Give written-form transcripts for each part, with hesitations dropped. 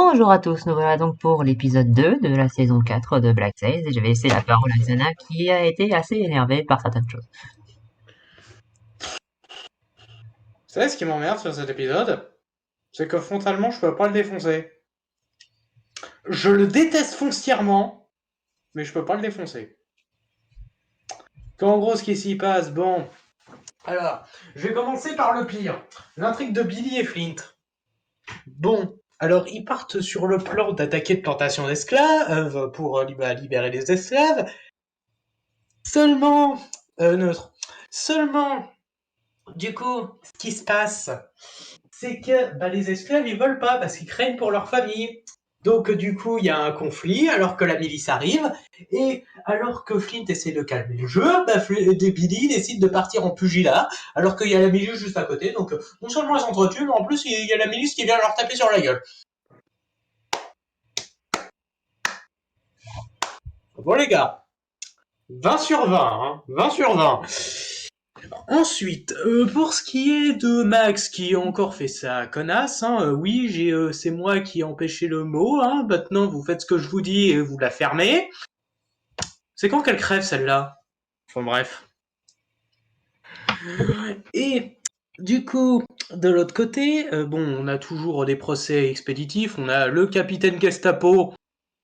Bonjour à tous, nous voilà donc pour l'épisode 2 de la saison 4 de Black Sails et je vais laisser la parole à Xana qui a été assez énervée par certaines choses. Vous savez ce qui m'emmerde sur cet épisode? C'est que frontalement, je peux pas le défoncer. Je le déteste foncièrement, mais je peux pas le défoncer. En gros, ce qui s'y passe, bon. Alors, je vais commencer par le pire. L'intrigue de Billy et Flint. Bon, alors ils partent sur le plan d'attaquer de plantation d'esclaves pour libérer les esclaves. Seulement, neutre. Seulement, du coup, ce qui se passe, c'est que les esclaves ils veulent pas parce qu'ils craignent pour leur famille. Donc du coup il y a un conflit alors que la milice arrive et alors que Flint essaie de calmer le jeu, Billy décide de partir en pugilat alors qu'il y a la milice juste à côté. Donc non seulement ils s'entretuent mais en plus il y a la milice qui vient leur taper sur la gueule. Bon les gars, 20 sur 20, hein, 20 sur 20. Ensuite, pour ce qui est de Max qui a encore fait sa connasse, oui, c'est moi qui ai empêché le mot, maintenant vous faites ce que je vous dis et vous la fermez. C'est quand qu'elle crève celle-là? Enfin bref. Et du coup, de l'autre côté, on a toujours des procès expéditifs, on a le capitaine Gestapo,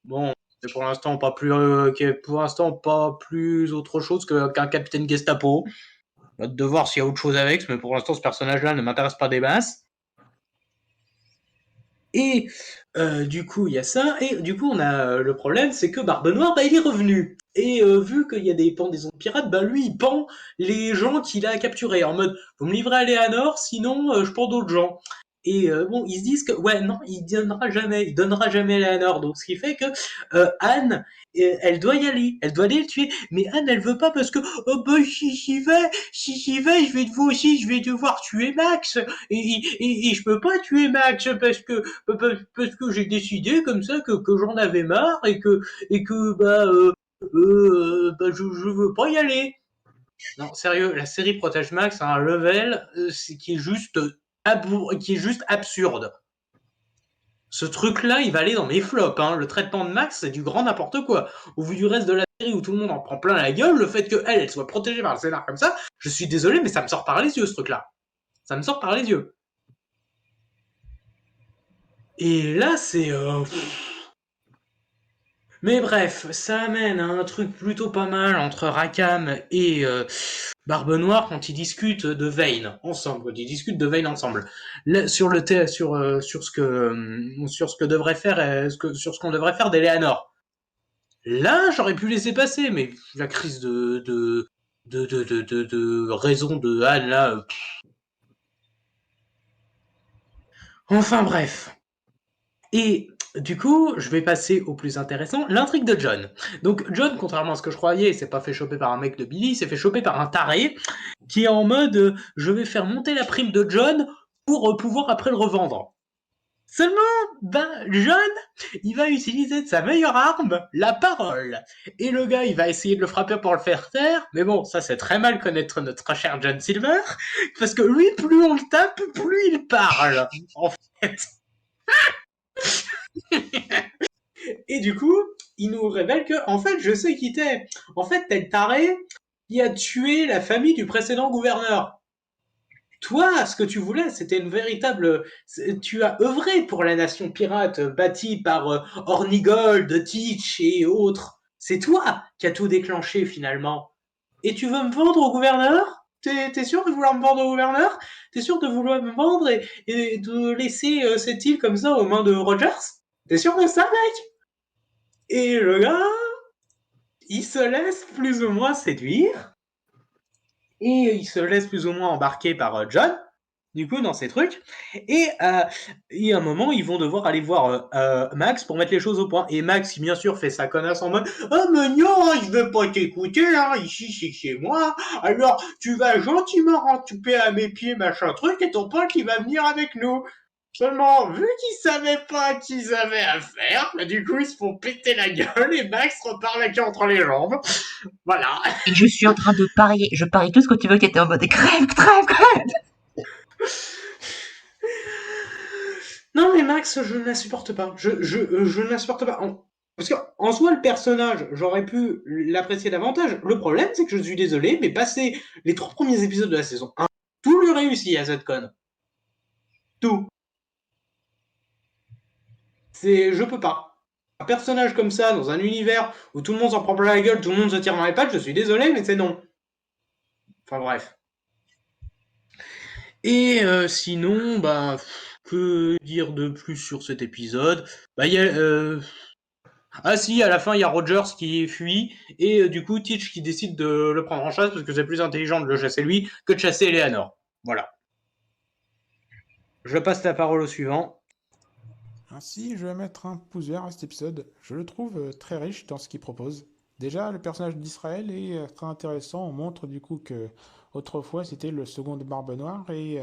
bon, c'est pour l'instant pas plus, autre chose qu'un capitaine Gestapo. Hâte de voir s'il y a autre chose avec, mais pour l'instant, ce personnage-là ne m'intéresse pas des masses. Et du coup, il y a ça. Et du coup, on a le problème, c'est que Barbe Noire, il est revenu. Et vu qu'il y a des pendaisons de pirates, lui, il pend les gens qu'il a capturés. En mode, vous me livrez à Léanor, sinon je pends d'autres gens. Et ils se disent que, ouais, non, il donnera jamais Léanor. Donc, ce qui fait que Anne, elle doit y aller. Elle doit aller le tuer. Mais Anne, elle veut pas parce que, si j'y vais, je vais devoir tuer Max. Et je peux pas tuer Max parce que j'ai décidé comme ça que j'en avais marre et que je veux pas y aller. Non, sérieux, la série Protège Max a un level qui est juste absurde. Ce truc-là, il va aller dans mes flops. Le traitement de Max, c'est du grand n'importe quoi. Au vu du reste de la série où tout le monde en prend plein la gueule, le fait qu'elle soit protégée par le scénar comme ça, je suis désolé, mais ça me sort par les yeux, ce truc-là. Ça me sort par les yeux. Et là, c'est... Mais bref, ça amène à un truc plutôt pas mal entre Rackham et Barbe Noire quand ils discutent de Vayne ensemble. Quand ils discutent de Vayne ensemble. Là, sur ce que devrait faire sur ce qu'on devrait faire d'Eleanor. Là, j'aurais pu laisser passer, mais la crise de raison de Anne là. Enfin bref. Et du coup, je vais passer au plus intéressant, l'intrigue de John. Donc John, contrairement à ce que je croyais, s'est pas fait choper par un mec de Billy, il s'est fait choper par un taré qui est en mode je vais faire monter la prime de John pour pouvoir après le revendre. Seulement, John, il va utiliser de sa meilleure arme, la parole. Et le gars, il va essayer de le frapper pour le faire taire, mais bon, ça c'est très mal connaître notre cher John Silver, parce que lui, plus on le tape, plus il parle, en fait. Et du coup, il nous révèle que, en fait, je sais qui t'es. En fait, t'es le taré qui a tué la famille du précédent gouverneur. Toi, ce que tu voulais, c'était une véritable... Tu as œuvré pour la nation pirate bâtie par Hornigold, Teach et autres. C'est toi qui as tout déclenché, finalement. Et tu veux me vendre au gouverneur? T'es sûr de vouloir me vendre au gouverneur? T'es sûr de vouloir me vendre et de laisser cette île comme ça aux mains de Rogers? T'es sûr de ça, mec? Et le gars, il se laisse plus ou moins séduire. Et il se laisse plus ou moins embarquer par John, du coup, dans ces trucs. Et à un moment, ils vont devoir aller voir Max pour mettre les choses au point. Et Max, bien sûr, fait sa connasse en mode « Ah, mais non, je veux pas t'écouter, ici, c'est chez moi. Alors, tu vas gentiment rentrer à mes pieds, machin truc, et ton pote, il va venir avec nous. » Seulement, vu qu'ils savaient pas qu'ils avaient à faire, du coup, ils se font péter la gueule et Max repart la queue entre les jambes. Voilà. Et je suis en train de parier, je parie tout ce que tu veux qui était en mode crève. Non, mais Max, je ne la supporte pas. Je ne la supporte pas. Parce qu'en soi, le personnage, j'aurais pu l'apprécier davantage. Le problème, c'est que je suis désolé, mais passer les 3 premiers épisodes de la saison 1, tout lui réussit à cette conne. Tout. Je peux pas. Un personnage comme ça, dans un univers où tout le monde s'en prend plein la gueule, tout le monde se tire dans les pattes, je suis désolé, mais c'est non. Enfin bref. Et sinon, bah, que dire de plus sur cet épisode? Bah, il y a, ah si, à la fin, il y a Rogers qui fuit, et du coup, Teach qui décide de le prendre en chasse parce que c'est plus intelligent de le chasser lui que de chasser Eleanor. Voilà. Je passe la parole au suivant. Ainsi, je vais mettre un pouce vert à cet épisode. Je le trouve très riche dans ce qu'il propose. Déjà, le personnage d'Israël est très intéressant. On montre du coup que autrefois c'était le second de Barbe Noire et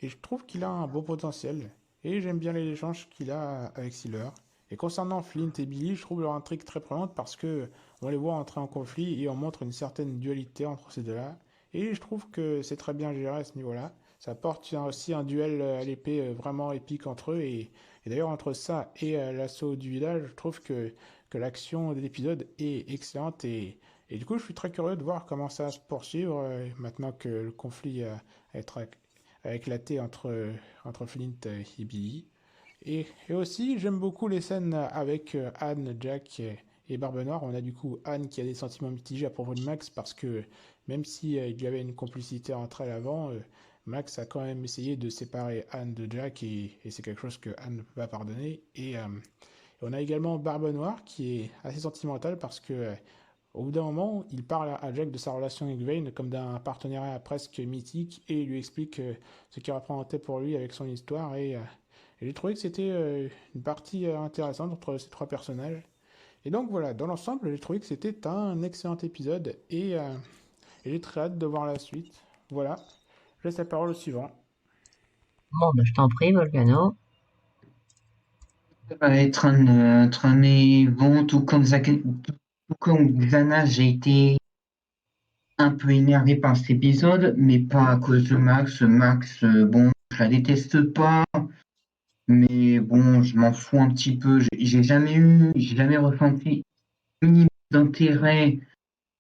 je trouve qu'il a un beau potentiel. Et j'aime bien les échanges qu'il a avec Silver. Et concernant Flint et Billy, je trouve leur intrigue très prenante parce que on les voit entrer en conflit et on montre une certaine dualité entre ces deux-là. Et je trouve que c'est très bien géré à ce niveau-là. Ça apporte aussi un duel à l'épée vraiment épique entre eux et d'ailleurs, entre ça et l'assaut du village, je trouve que l'action de l'épisode est excellente et du coup, je suis très curieux de voir comment ça va se poursuivre maintenant que le conflit a éclaté entre Flint et Billy. Et aussi, j'aime beaucoup les scènes avec Anne, Jack et Barbe Noire. On a du coup Anne qui a des sentiments mitigés à propos de Max parce que même si il y avait une complicité entre elles avant, Max a quand même essayé de séparer Anne de Jack et c'est quelque chose que Anne va pardonner. Et on a également Barbe Noire qui est assez sentimentale parce que au bout d'un moment, il parle à Jack de sa relation avec Vane comme d'un partenariat presque mythique et il lui explique ce qu'il représentait pour lui avec son histoire et j'ai trouvé que c'était une partie intéressante entre ces trois personnages. Et donc voilà, dans l'ensemble, j'ai trouvé que c'était un excellent épisode et j'ai très hâte de voir la suite. Voilà, je laisse la parole au suivant. Bon, bah, je t'en prie, Volcano. Ça va être un mais bon, tout comme Xana, j'ai été un peu énervé par cet épisode, mais pas à cause de Max. Max, bon, je la déteste pas, mais bon, je m'en fous un petit peu. J'ai jamais ressenti un minimum d'intérêt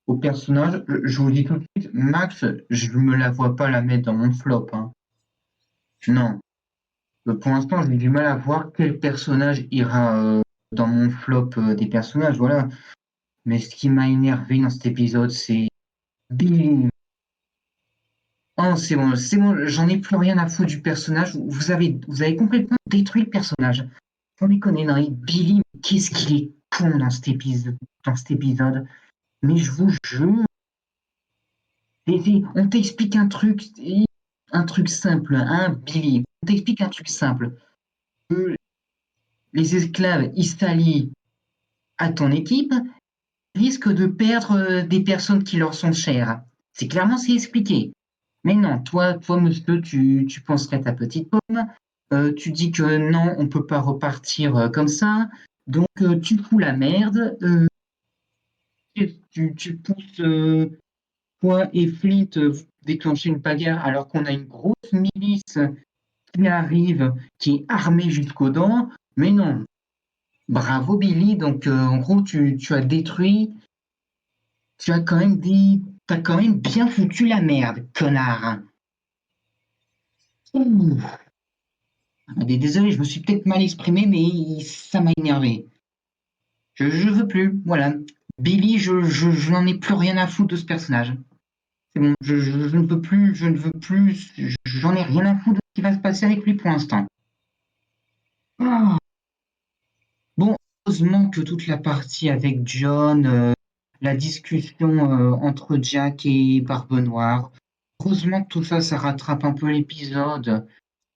au personnage. Je vous le dis tout de suite, Max, je me la vois pas la mettre dans mon flop, hein. Non. Pour l'instant, j'ai du mal à voir quel personnage ira dans mon flop des personnages, voilà. Mais ce qui m'a énervé dans cet épisode, c'est Billy. Oh, c'est bon, j'en ai plus rien à foutre du personnage. Vous avez complètement détruit le personnage. Sans déconner, non, et Billy, qu'est-ce qu'il est con dans cet épisode. Mais je vous jure, on t'explique un truc simple, hein, Billy. On t'explique un truc simple. Que les esclaves, ils s'allient à ton équipe, risquent de perdre des personnes qui leur sont chères. C'est expliqué. Mais non, toi, monsieur, tu penserais ta petite pomme. Tu dis que non, on peut pas repartir comme ça. Donc, tu fous la merde. Tu pousses toi et Fleet déclencher une bagarre alors qu'on a une grosse milice qui arrive, qui est armée jusqu'aux dents. Mais non, bravo Billy. Donc, en gros, tu as détruit. Tu as quand même dit. T'as quand même bien foutu la merde, connard. Ouh. Désolé, je me suis peut-être mal exprimé, mais ça m'a énervé. Je veux plus, voilà. Billy, je n'en ai plus rien à foutre de ce personnage. C'est bon, je ne peux plus, je ne veux plus, j'en ai rien à foutre de ce qui va se passer avec lui pour l'instant. Ah. Bon, heureusement que toute la partie avec John, la discussion entre Jack et Barbe Noire, heureusement que tout ça, ça rattrape un peu l'épisode.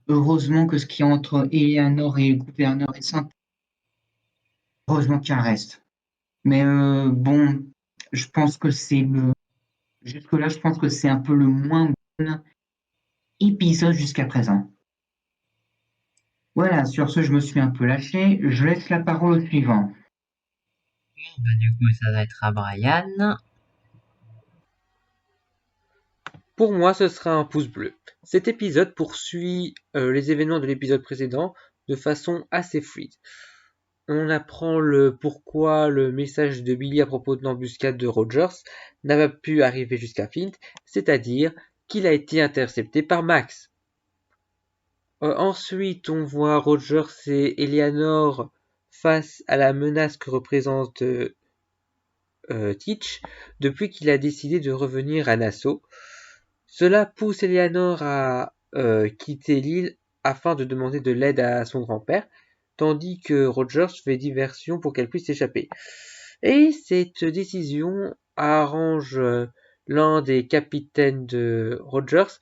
Heureusement que ce qui est entre Eleanor et le gouverneur est sympa. Heureusement qu'il en reste. Mais bon, je pense que c'est le. Jusque-là, je pense que c'est un peu le moins bon épisode jusqu'à présent. Voilà, sur ce, je me suis un peu lâché. Je laisse la parole au suivant. Bah, du coup, ça va être à Brian. Pour moi, ce sera un pouce bleu. Cet épisode poursuit les événements de l'épisode précédent de façon assez fluide. On apprend le pourquoi le message de Billy à propos de l'embuscade de Rogers n'a pas pu arriver jusqu'à Flint, c'est-à-dire qu'il a été intercepté par Max. Ensuite, on voit Rogers et Eleanor face à la menace que représente Teach depuis qu'il a décidé de revenir à Nassau. Cela pousse Eleanor à quitter l'île afin de demander de l'aide à son grand-père, tandis que Rogers fait diversion pour qu'elle puisse s'échapper. Et cette décision arrange l'un des capitaines de Rogers,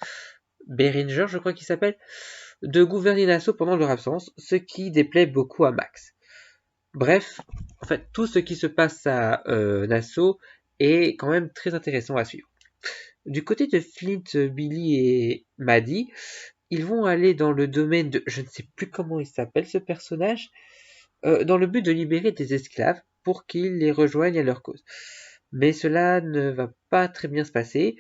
Beringer je crois qu'il s'appelle, de gouverner Nassau pendant leur absence, ce qui déplaît beaucoup à Max. Bref, en fait, tout ce qui se passe à Nassau est quand même très intéressant à suivre. Du côté de Flint, Billy et Maddie, ils vont aller dans le domaine de... Je ne sais plus comment il s'appelle ce personnage, dans le but de libérer des esclaves pour qu'ils les rejoignent à leur cause. Mais cela ne va pas très bien se passer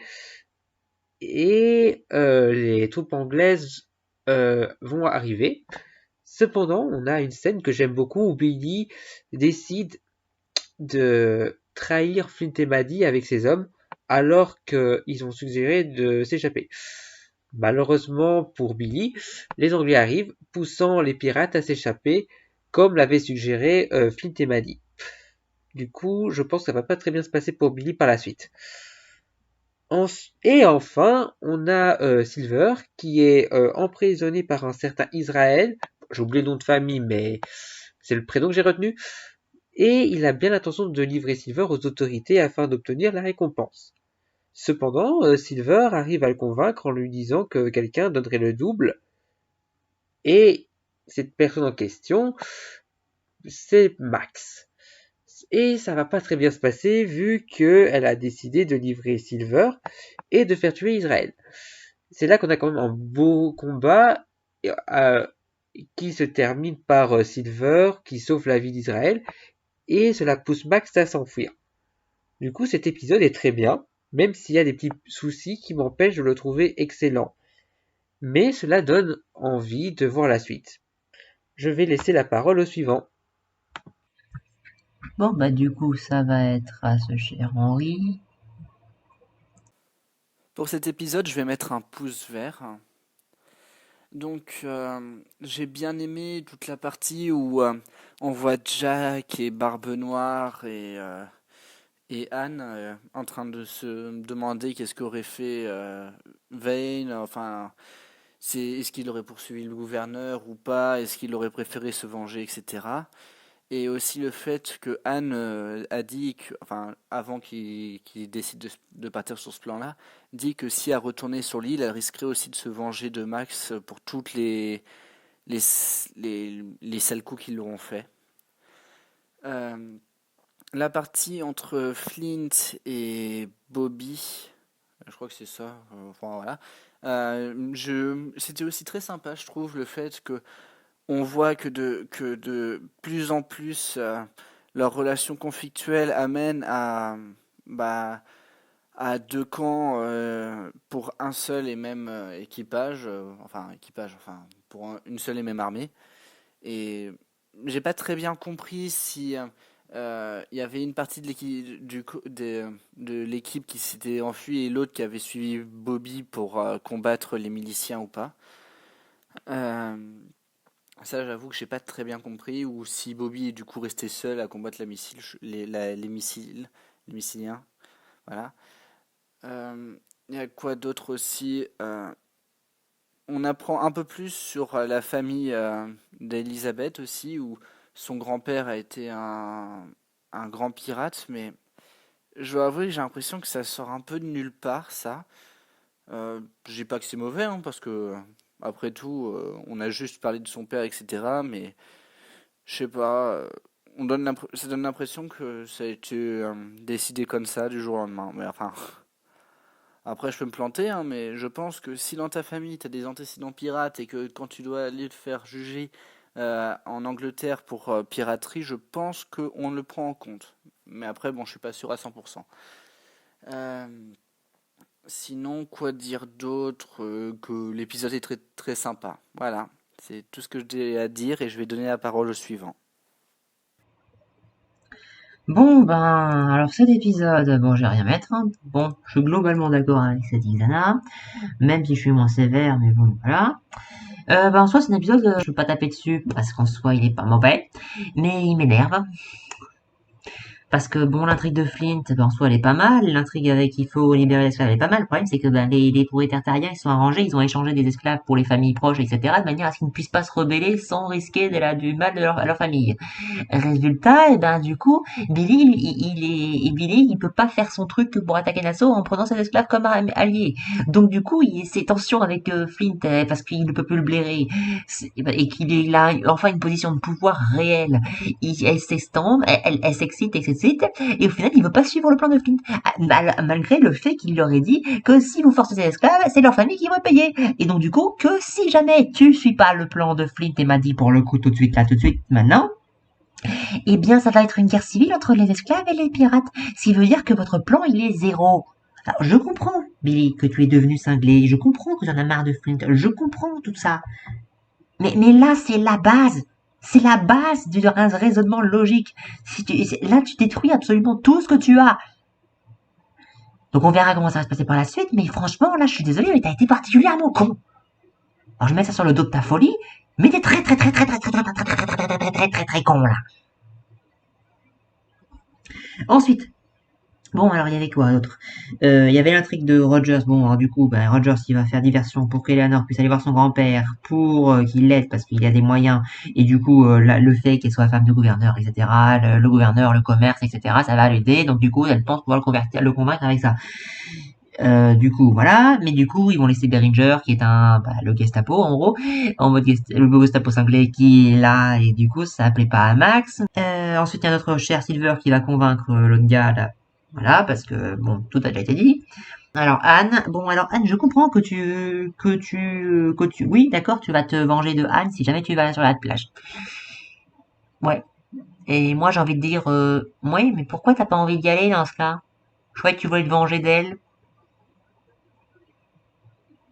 et les troupes anglaises vont arriver. Cependant, on a une scène que j'aime beaucoup où Billy décide de trahir Flint et Maddie avec ses hommes alors qu'ils ont suggéré de s'échapper. Malheureusement pour Billy, les Anglais arrivent, poussant les pirates à s'échapper comme l'avaient suggéré Flint et Maddie. Du coup, je pense que ça va pas très bien se passer pour Billy par la suite. Et enfin, on a Silver qui est emprisonné par un certain Israël. J'ai oublié le nom de famille, mais c'est le prénom que j'ai retenu. Et il a bien l'intention de livrer Silver aux autorités afin d'obtenir la récompense. Cependant, Silver arrive à le convaincre en lui disant que quelqu'un donnerait le double. Et cette personne en question, c'est Max. Et ça va pas très bien se passer vu qu'elle a décidé de livrer Silver et de faire tuer Israël. C'est là qu'on a quand même un beau combat qui se termine par Silver qui sauve la vie d'Israël et cela pousse Max à s'enfuir. Du coup, cet épisode est très bien, même s'il y a des petits soucis qui m'empêchent de le trouver excellent. Mais cela donne envie de voir la suite. Je vais laisser la parole au suivant. Bon, bah du coup, ça va être à ce cher Henri. Pour cet épisode, je vais mettre un pouce vert. Donc, j'ai bien aimé toute la partie où on voit Jack et Barbe Noire et Anne en train de se demander qu'est-ce qu'aurait fait Vane. Enfin, est-ce qu'il aurait poursuivi le gouverneur ou pas? Est-ce qu'il aurait préféré se venger, etc. Et aussi le fait que Anne a dit, enfin, avant qu'il décide de partir sur ce plan-là, dit que si elle retournait sur l'île, elle risquerait aussi de se venger de Max pour toutes les, les sales coups qu'ils l'auront fait. La partie entre Flint et Bobby, je crois que c'est ça, enfin voilà. C'était aussi très sympa, je trouve, le fait que on voit que de plus en plus leur relation conflictuelle amène à deux camps pour un seul et même équipage, enfin une seule et même armée. Et j'ai pas très bien compris si il y avait une partie de l'équipe qui s'était enfuie et l'autre qui avait suivi Bobby pour combattre les miliciens ou pas. Euh, Ça, j'avoue que j'ai pas très bien compris, ou si Bobby est du coup resté seul à combattre les missiliens. Voilà. Il y a quoi d'autre aussi? On apprend un peu plus sur la famille d'Elisabeth aussi, où son grand-père a été un grand pirate, mais je dois avouer que j'ai l'impression que ça sort un peu de nulle part, ça. Je dis pas que c'est mauvais, hein, parce que après tout, on a juste parlé de son père, etc. Mais je sais pas, ça donne l'impression que ça a été décidé comme ça du jour au lendemain. Mais enfin, après je peux me planter, hein, mais je pense que si dans ta famille t'as des antécédents pirates et que quand tu dois aller te faire juger en Angleterre pour piraterie, je pense qu'on le prend en compte. Mais après, bon, je suis pas sûr à 100%. Euh, Sinon, quoi dire d'autre que l'épisode est très très sympa. Voilà, C'est tout ce que j'ai à dire et je vais donner la parole au suivant. Bon, ben, alors cet épisode, bon, je vais rien mettre, hein. Bon, je suis globalement d'accord avec cette Xana, même si je suis moins sévère, mais bon, voilà. Ben, en soi, c'est un épisode, je peux pas taper dessus, parce qu'en soi, il est pas mauvais, mais il m'énerve. Parce que bon, l'intrigue de Flint, ben, en soi, elle est pas mal. L'intrigue avec il faut libérer l'esclave, elle est pas mal. Le problème, c'est que ben, les propriétaires terriens, ils sont arrangés, ils ont échangé des esclaves pour les familles proches, etc., de manière à ce qu'ils ne puissent pas se rebeller sans risquer du mal à leur famille. Résultat, et ben du coup, Billy, Billy, il peut pas faire son truc pour attaquer Nassau en prenant ses esclaves comme alliés. Donc du coup, ces tensions avec Flint, parce qu'il ne peut plus le blairer, et qu'il a enfin une position de pouvoir réelle, elle s'estompe, elle s'excite, et au final, il veut pas suivre le plan de Flint, malgré le fait qu'il leur ait dit que si vous forcez ces esclaves, c'est leur famille qui va payer. Et donc du coup, que si jamais tu suis pas le plan de Flint et m'a dit pour le coup tout de suite, là, tout de suite, maintenant, eh bien, ça va être une guerre civile entre les esclaves et les pirates, ce qui veut dire que votre plan, il est zéro. Alors, je comprends, Billy, que tu es devenu cinglé, je comprends que tu en as marre de Flint, je comprends tout ça. Mais là, c'est la base. C'est la base d'un raisonnement logique. Là, tu détruis absolument tout ce que tu as. Donc on verra comment ça va se passer par la suite, mais franchement, là, je suis désolé, mais t'as été particulièrement con. Alors je mets ça sur le dos de ta folie, mais t'es très con, là. Ensuite, bon, alors il y avait quoi d'autre? Il y avait l'intrigue de Rogers. Bon, alors du coup, Rogers, il va faire diversion pour qu'Eleanor puisse aller voir son grand-père, pour qu'il l'aide parce qu'il a des moyens. Et du coup, le fait qu'elle soit femme de gouverneur, etc., le gouverneur, le commerce, etc., ça va l'aider. Donc du coup, elle pense pouvoir le convaincre avec ça. Du coup, voilà. Mais du coup, ils vont laisser Beringer, qui est le Gestapo, en gros, en mode le Gestapo cinglé qui est là, et du coup, ça plaît pas à Max. Ensuite, il y a notre cher Silver qui va convaincre l'autre gars, là. Voilà, parce que, bon, tout a déjà été dit. Alors, Anne, je comprends oui, d'accord, tu vas te venger de Anne si jamais tu vas sur la plage. Ouais. Et moi, j'ai envie de dire, ouais, mais pourquoi t'as pas envie d'y aller dans ce cas? Je croyais que tu voulais te venger d'elle.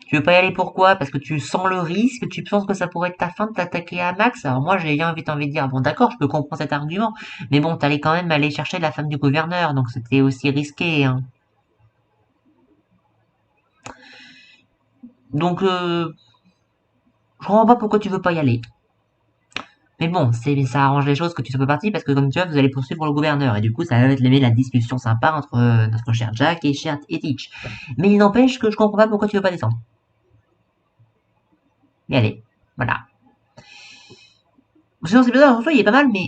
Tu veux pas y aller pourquoi? Parce que tu sens le risque, tu penses que ça pourrait être ta fin de t'attaquer à Max? Alors moi j'ai bien envie de dire, bon d'accord, je peux comprendre cet argument, mais bon, t'allais quand même aller chercher la femme du gouverneur, donc c'était aussi risqué, hein. Donc je comprends pas pourquoi tu veux pas y aller. Mais bon, ça arrange les choses que tu sois pas parti, parce que comme tu vois, vous allez poursuivre le gouverneur, et du coup ça va être la discussion sympa entre notre cher Jack et cher Teach. Mais il n'empêche que je comprends pas pourquoi tu veux pas descendre. Mais allez, voilà. Sinon, cet épisode, en soi, il est pas mal, mais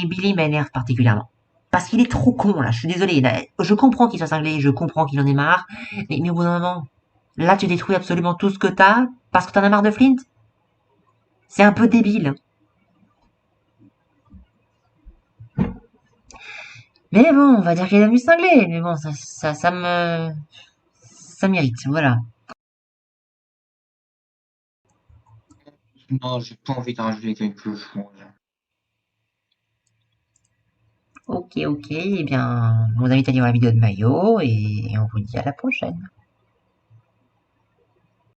Billy m'énerve particulièrement. Parce qu'il est trop con, là. Je suis désolé. Là, je comprends qu'il soit cinglé, je comprends qu'il en ait marre. Mais au bout d'un moment, là, tu détruis absolument tout ce que t'as parce que t'en as marre de Flint. C'est un peu débile. Mais bon, on va dire qu'il est devenu cinglé. Mais bon, ça m'irrite, voilà. Non, j'ai pas envie de rajouter quelque chose. Ok, eh bien, je vous invite à lire la vidéo de Mayo et on vous dit à la prochaine.